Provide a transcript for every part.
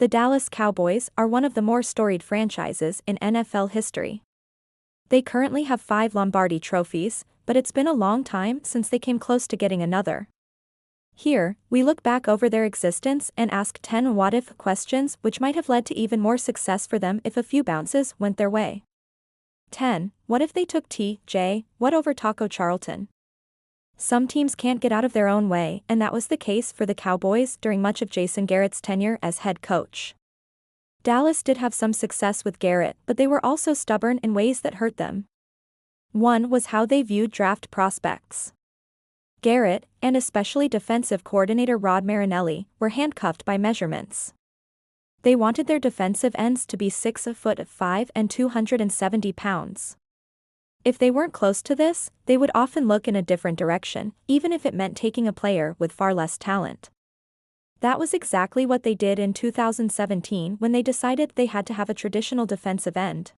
The Dallas Cowboys are one of the more storied franchises in NFL history. They currently have 5 Lombardi trophies, but it's been a long time since they came close to getting another. Here, we look back over their existence and ask 10 what-if questions which might have led to even more success for them if a few bounces went their way. 10. What if they took T.J. Watt over Taco Charlton? Some teams can't get out of their own way, and that was the case for the Cowboys during much of Jason Garrett's tenure as head coach. Dallas did have some success with Garrett, but they were also stubborn in ways that hurt them. One was how they viewed draft prospects. Garrett, and especially defensive coordinator Rod Marinelli, were handcuffed by measurements. They wanted their defensive ends to be 6'5" and 270 pounds. If they weren't close to this, they would often look in a different direction, even if it meant taking a player with far less talent. That was exactly what they did in 2017 when they decided they had to have a traditional defensive end.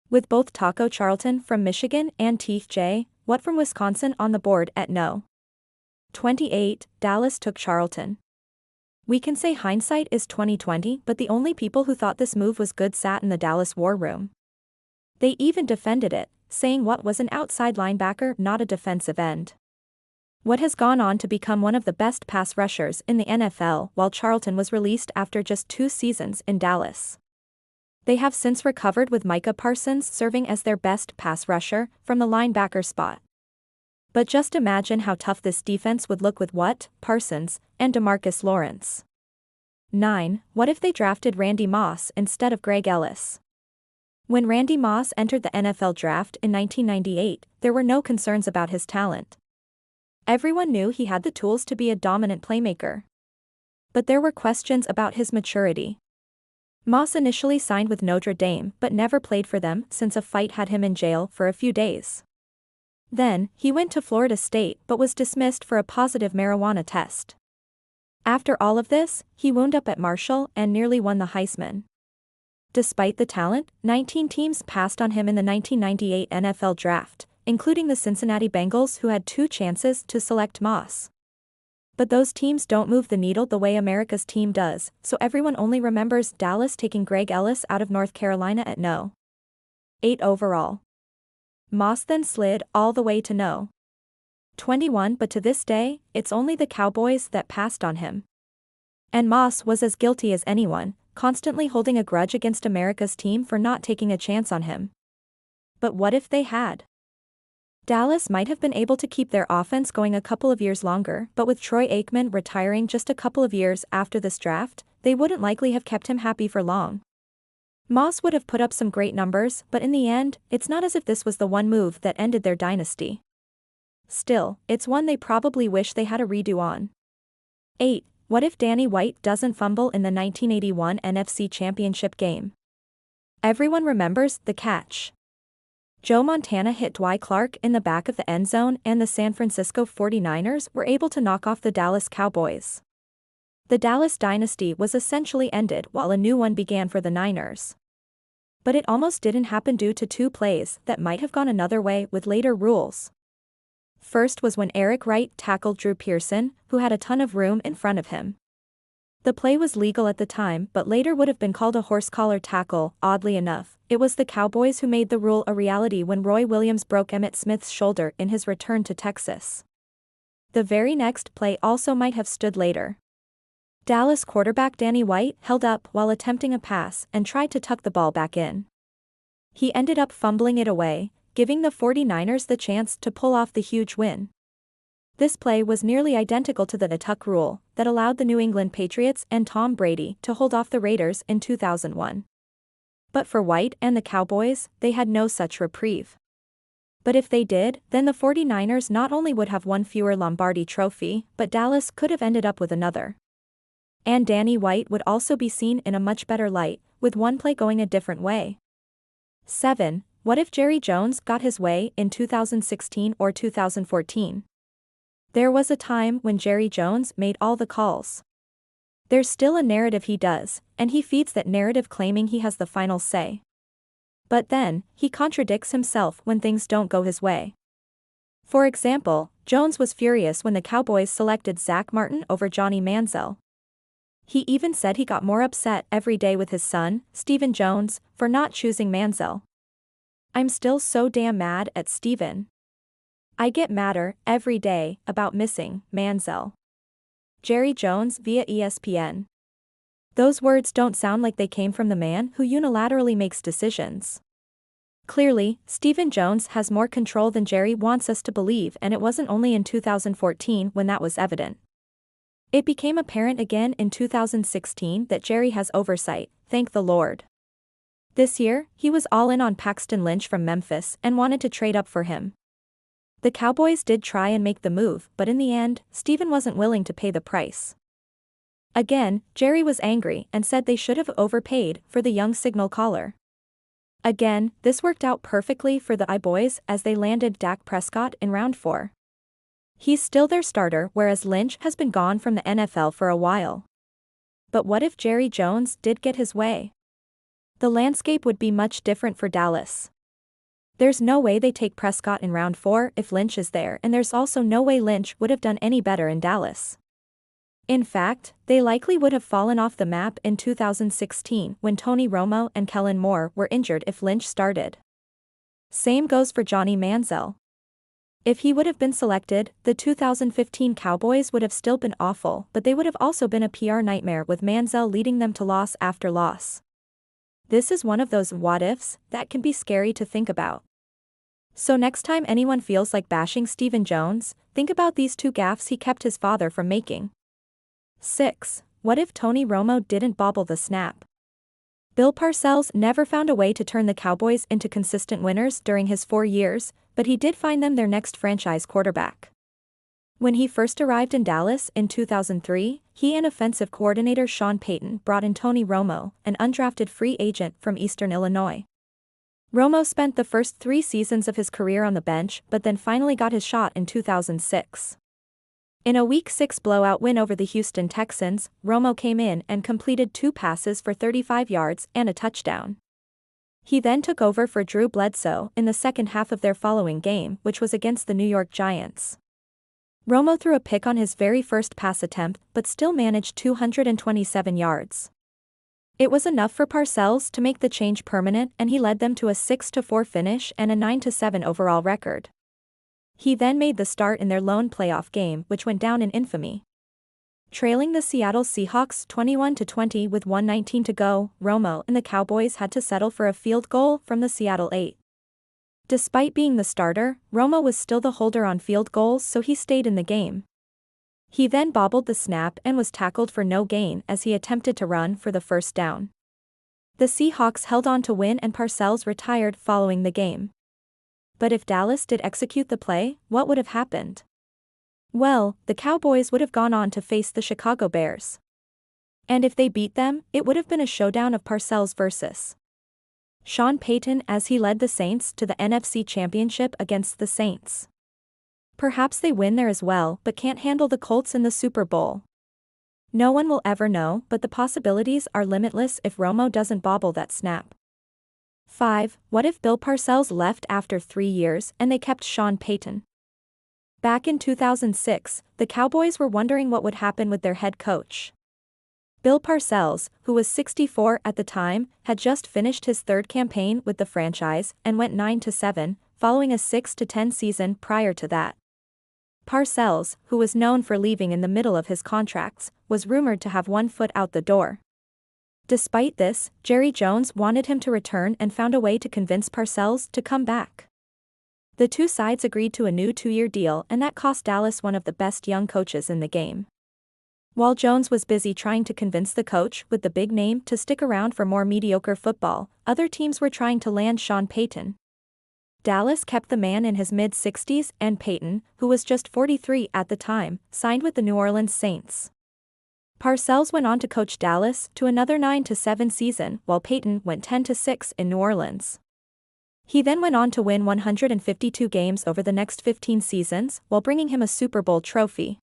With both Taco Charlton from Michigan and T.J. Watt from Wisconsin on the board at No. 28, Dallas took Charlton. We can say hindsight is 20/20, but the only people who thought this move was good sat in the Dallas war room. They even defended it, saying Watt was an outside linebacker, not a defensive end. Watt has gone on to become one of the best pass rushers in the NFL, while Charlton was released after just 2 seasons in Dallas. They have since recovered with Micah Parsons serving as their best pass rusher from the linebacker spot. But just imagine how tough this defense would look with Watt, Parsons, and DeMarcus Lawrence. 9. What if they drafted Randy Moss instead of Greg Ellis? When Randy Moss entered the NFL draft in 1998, there were no concerns about his talent. Everyone knew he had the tools to be a dominant playmaker. But there were questions about his maturity. Moss initially signed with Notre Dame but never played for them since a fight had him in jail for a few days. Then, he went to Florida State but was dismissed for a positive marijuana test. After all of this, he wound up at Marshall and nearly won the Heisman. Despite the talent, 19 teams passed on him in the 1998 NFL Draft, including the Cincinnati Bengals, who had 2 chances to select Moss. But those teams don't move the needle the way America's team does, so everyone only remembers Dallas taking Greg Ellis out of North Carolina at No. 8 overall. Moss then slid all the way to No. 21, but to this day, it's only the Cowboys that passed on him. And Moss was as guilty as anyone, constantly holding a grudge against America's team for not taking a chance on him. But what if they had? Dallas might have been able to keep their offense going a couple of years longer, but with Troy Aikman retiring just a couple of years after this draft, they wouldn't likely have kept him happy for long. Moss would have put up some great numbers, but in the end, it's not as if this was the one move that ended their dynasty. Still, it's one they probably wish they had a redo on. 8. What if Danny White doesn't fumble in the 1981 NFC Championship game? Everyone remembers the catch. Joe Montana hit Dwight Clark in the back of the end zone and the San Francisco 49ers were able to knock off the Dallas Cowboys. The Dallas dynasty was essentially ended while a new one began for the Niners. But it almost didn't happen due to 2 plays that might have gone another way with later rules. First was when Eric Wright tackled Drew Pearson, who had a ton of room in front of him. The play was legal at the time but later would have been called a horse collar tackle. Oddly enough, it was the Cowboys who made the rule a reality when Roy Williams broke Emmitt Smith's shoulder in his return to Texas. The very next play also might have stood later. Dallas quarterback Danny White held up while attempting a pass and tried to tuck the ball back in. He ended up fumbling it away, giving the 49ers the chance to pull off the huge win. This play was nearly identical to the tuck rule that allowed the New England Patriots and Tom Brady to hold off the Raiders in 2001. But for White and the Cowboys, they had no such reprieve. But if they did, then the 49ers not only would have one fewer Lombardi trophy, but Dallas could have ended up with another. And Danny White would also be seen in a much better light, with one play going a different way. 7. What if Jerry Jones got his way in 2016 or 2014? There was a time when Jerry Jones made all the calls. There's still a narrative he does, and he feeds that narrative claiming he has the final say. But then, he contradicts himself when things don't go his way. For example, Jones was furious when the Cowboys selected Zach Martin over Johnny Manziel. He even said he got more upset every day with his son, Stephen Jones, for not choosing Manziel. "I'm still so damn mad at Stephen. I get madder every day about missing Manziel." Jerry Jones via ESPN. Those words don't sound like they came from the man who unilaterally makes decisions. Clearly, Stephen Jones has more control than Jerry wants us to believe, and it wasn't only in 2014 when that was evident. It became apparent again in 2016 that Jerry has oversight, thank the Lord. This year, he was all in on Paxton Lynch from Memphis and wanted to trade up for him. The Cowboys did try and make the move, but in the end, Stephen wasn't willing to pay the price. Again, Jerry was angry and said they should have overpaid for the young signal caller. Again, this worked out perfectly for the Cowboys as they landed Dak Prescott in round 4. He's still their starter, whereas Lynch has been gone from the NFL for a while. But what if Jerry Jones did get his way? The landscape would be much different for Dallas. There's no way they take Prescott in round 4 if Lynch is there, and there's also no way Lynch would have done any better in Dallas. In fact, they likely would have fallen off the map in 2016 when Tony Romo and Kellen Moore were injured if Lynch started. Same goes for Johnny Manziel. If he would have been selected, the 2015 Cowboys would have still been awful, but they would have also been a PR nightmare with Manziel leading them to loss after loss. This is one of those what-ifs that can be scary to think about. So next time anyone feels like bashing Stephen Jones, think about these 2 gaffes he kept his father from making. 6. What if Tony Romo didn't bobble the snap? Bill Parcells never found a way to turn the Cowboys into consistent winners during his 4 years, but he did find them their next franchise quarterback. When he first arrived in Dallas in 2003, he and offensive coordinator Sean Payton brought in Tony Romo, an undrafted free agent from Eastern Illinois. Romo spent the first 3 seasons of his career on the bench, but then finally got his shot in 2006. In a Week 6 blowout win over the Houston Texans, Romo came in and completed 2 passes for 35 yards and a touchdown. He then took over for Drew Bledsoe in the second half of their following game, which was against the New York Giants. Romo threw a pick on his very first pass attempt but still managed 227 yards. It was enough for Parcells to make the change permanent, and he led them to a 6-4 finish and a 9-7 overall record. He then made the start in their lone playoff game, which went down in infamy. Trailing the Seattle Seahawks 21-20 with 1:19 to go, Romo and the Cowboys had to settle for a field goal from the Seattle 8. Despite being the starter, Romo was still the holder on field goals, so he stayed in the game. He then bobbled the snap and was tackled for no gain as he attempted to run for the first down. The Seahawks held on to win and Parcells retired following the game. But if Dallas did execute the play, what would have happened? Well, the Cowboys would have gone on to face the Chicago Bears. And if they beat them, it would have been a showdown of Parcells versus Sean Payton as he led the Saints to the NFC Championship against the Saints. Perhaps they win there as well, but can't handle the Colts in the Super Bowl. No one will ever know, but the possibilities are limitless if Romo doesn't bobble that snap. 5. What if Bill Parcells left after 3 years and they kept Sean Payton? Back in 2006, the Cowboys were wondering what would happen with their head coach. Bill Parcells, who was 64 at the time, had just finished his 3rd campaign with the franchise and went 9-7, following a 6-10 season prior to that. Parcells, who was known for leaving in the middle of his contracts, was rumored to have one foot out the door. Despite this, Jerry Jones wanted him to return and found a way to convince Parcells to come back. The 2 sides agreed to a new 2-year deal, and that cost Dallas one of the best young coaches in the game. While Jones was busy trying to convince the coach with the big name to stick around for more mediocre football, other teams were trying to land Sean Payton. Dallas kept the man in his mid-60s, and Payton, who was just 43 at the time, signed with the New Orleans Saints. Parcells went on to coach Dallas to another 9-7 season, while Payton went 10-6 in New Orleans. He then went on to win 152 games over the next 15 seasons, while bringing him a Super Bowl trophy.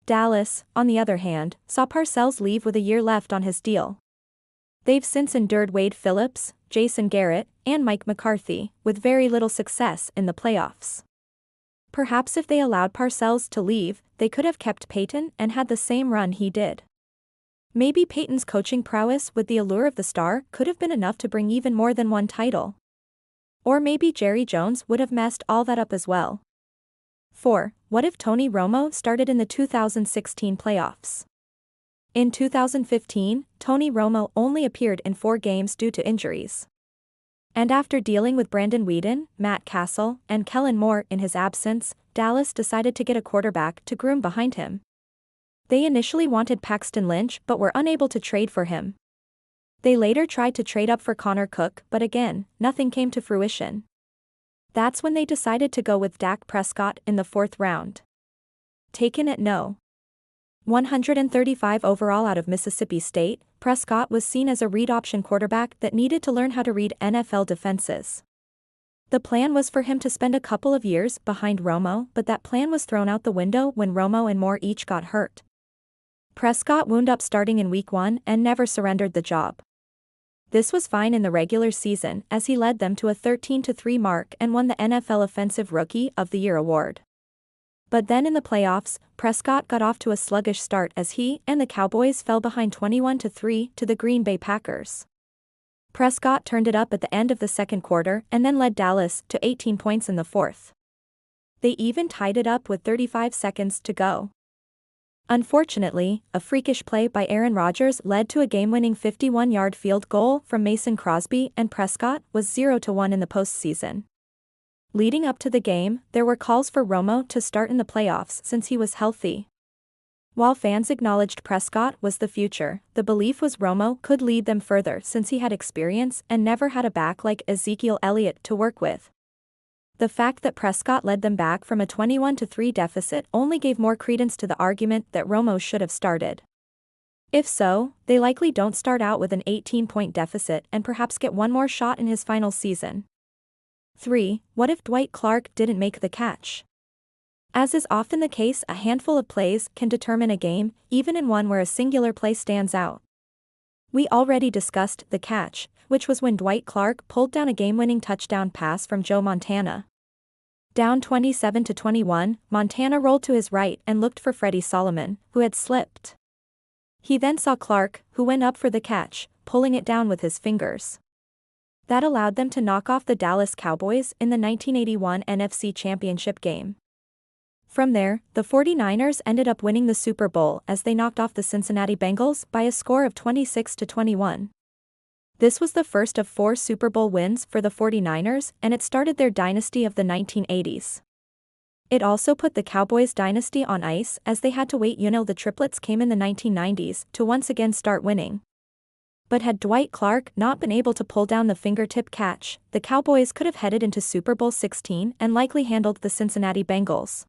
Dallas, on the other hand, saw Parcells leave with a year left on his deal. They've since endured Wade Phillips, Jason Garrett, and Mike McCarthy, with very little success in the playoffs. Perhaps if they allowed Parcells to leave, they could have kept Payton and had the same run he did. Maybe Peyton's coaching prowess with the allure of the star could have been enough to bring even more than one title. Or maybe Jerry Jones would have messed all that up as well. 4. What if Tony Romo started in the 2016 playoffs? In 2015, Tony Romo only appeared in 4 games due to injuries. And after dealing with Brandon Weeden, Matt Castle, and Kellen Moore in his absence, Dallas decided to get a quarterback to groom behind him. They initially wanted Paxton Lynch but were unable to trade for him. They later tried to trade up for Connor Cook, but again, nothing came to fruition. That's when they decided to go with Dak Prescott in the 4th round. Taken at No. 135 overall out of Mississippi State, Prescott was seen as a read option quarterback that needed to learn how to read NFL defenses. The plan was for him to spend a couple of years behind Romo, but that plan was thrown out the window when Romo and Moore each got hurt. Prescott wound up starting in Week 1 and never surrendered the job. This was fine in the regular season as he led them to a 13-3 mark and won the NFL Offensive Rookie of the Year award. But then in the playoffs, Prescott got off to a sluggish start as he and the Cowboys fell behind 21-3 to the Green Bay Packers. Prescott turned it up at the end of the second quarter and then led Dallas to 18 points in the 4th. They even tied it up with 35 seconds to go. Unfortunately, a freakish play by Aaron Rodgers led to a game-winning 51-yard field goal from Mason Crosby, and Prescott was 0-1 in the postseason. Leading up to the game, there were calls for Romo to start in the playoffs since he was healthy. While fans acknowledged Prescott was the future, the belief was Romo could lead them further since he had experience and never had a back like Ezekiel Elliott to work with. The fact that Prescott led them back from a 21-3 deficit only gave more credence to the argument that Romo should have started. If so, they likely don't start out with an 18-point deficit and perhaps get one more shot in his final season. 3. What if Dwight Clark didn't make the catch? As is often the case, a handful of plays can determine a game, even in one where a singular play stands out. We already discussed the catch, which was when Dwight Clark pulled down a game-winning touchdown pass from Joe Montana. Down 27-21, Montana rolled to his right and looked for Freddie Solomon, who had slipped. He then saw Clark, who went up for the catch, pulling it down with his fingers. That allowed them to knock off the Dallas Cowboys in the 1981 NFC Championship game. From there, the 49ers ended up winning the Super Bowl as they knocked off the Cincinnati Bengals by a score of 26-21. This was the first of 4 Super Bowl wins for the 49ers, and it started their dynasty of the 1980s. It also put the Cowboys' dynasty on ice as they had to wait until the triplets came in the 1990s to once again start winning. But had Dwight Clark not been able to pull down the fingertip catch, the Cowboys could have headed into Super Bowl 16 and likely handled the Cincinnati Bengals.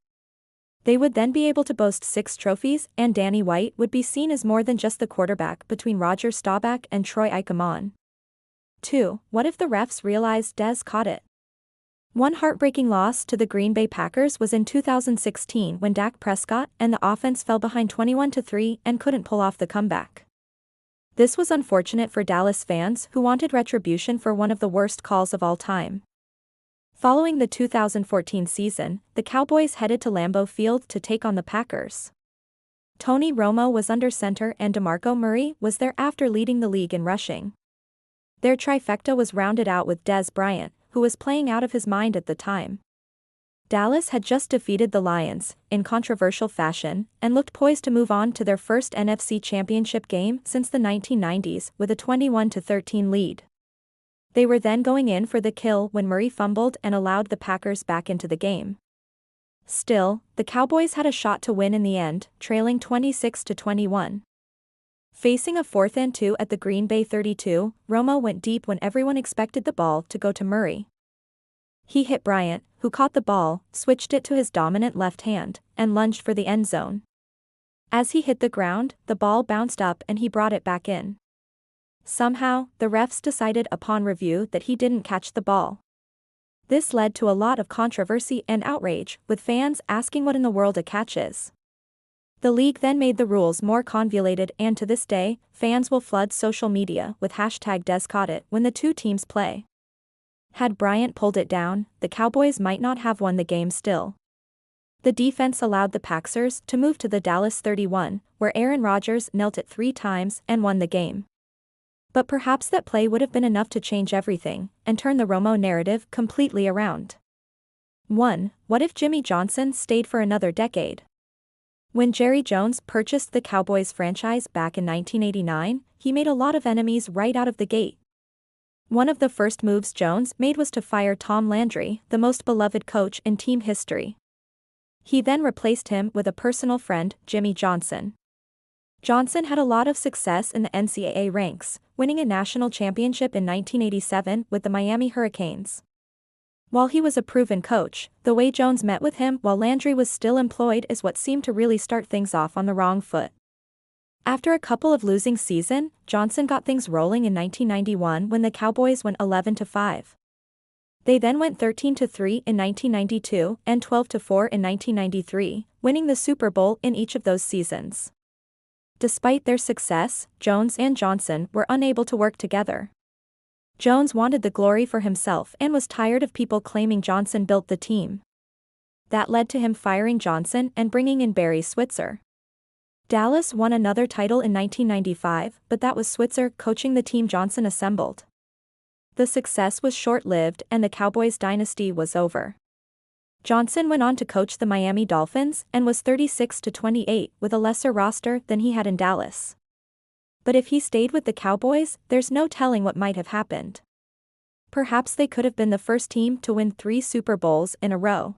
They would then be able to boast 6 trophies, and Danny White would be seen as more than just the quarterback between Roger Staubach and Troy Aikman. 2. What if the refs realized Dez caught it? One heartbreaking loss to the Green Bay Packers was in 2016 when Dak Prescott and the offense fell behind 21-3 and couldn't pull off the comeback. This was unfortunate for Dallas fans who wanted retribution for one of the worst calls of all time. Following the 2014 season, the Cowboys headed to Lambeau Field to take on the Packers. Tony Romo was under center and DeMarco Murray was thereafter leading the league in rushing. Their trifecta was rounded out with Dez Bryant, who was playing out of his mind at the time. Dallas had just defeated the Lions, in controversial fashion, and looked poised to move on to their first NFC Championship game since the 1990s with a 21-13 lead. They were then going in for the kill when Murray fumbled and allowed the Packers back into the game. Still, the Cowboys had a shot to win in the end, trailing 26-21. Facing a 4th and 2 at the Green Bay 32, Romo went deep when everyone expected the ball to go to Murray. He hit Bryant, who caught the ball, switched it to his dominant left hand, and lunged for the end zone. As he hit the ground, the ball bounced up and he brought it back in. Somehow, the refs decided upon review that he didn't catch the ball. This led to a lot of controversy and outrage, with fans asking what in the world a catch is. The league then made the rules more convoluted, and to this day, fans will flood social media with #DezCaughtIt when the two teams play. Had Bryant pulled it down, the Cowboys might not have won the game still. The defense allowed the Packers to move to the Dallas 31, where Aaron Rodgers knelt it 3 times and won the game. But perhaps that play would have been enough to change everything and turn the Romo narrative completely around. 1. What if Jimmy Johnson stayed for another decade? When Jerry Jones purchased the Cowboys franchise back in 1989, he made a lot of enemies right out of the gate. One of the first moves Jones made was to fire Tom Landry, the most beloved coach in team history. He then replaced him with a personal friend, Jimmy Johnson. Johnson had a lot of success in the NCAA ranks, winning a national championship in 1987 with the Miami Hurricanes. While he was a proven coach, the way Jones met with him while Landry was still employed is what seemed to really start things off on the wrong foot. After a couple of losing seasons, Johnson got things rolling in 1991 when the Cowboys went 11-5. They then went 13-3 in 1992 and 12-4 in 1993, winning the Super Bowl in each of those seasons. Despite their success, Jones and Johnson were unable to work together. Jones wanted the glory for himself and was tired of people claiming Johnson built the team. That led to him firing Johnson and bringing in Barry Switzer. Dallas won another title in 1995, but that was Switzer coaching the team Johnson assembled. The success was short-lived and the Cowboys dynasty was over. Johnson went on to coach the Miami Dolphins and was 36-28 with a lesser roster than he had in Dallas. But if he stayed with the Cowboys, there's no telling what might have happened. Perhaps they could have been the first team to win 3 Super Bowls in a row.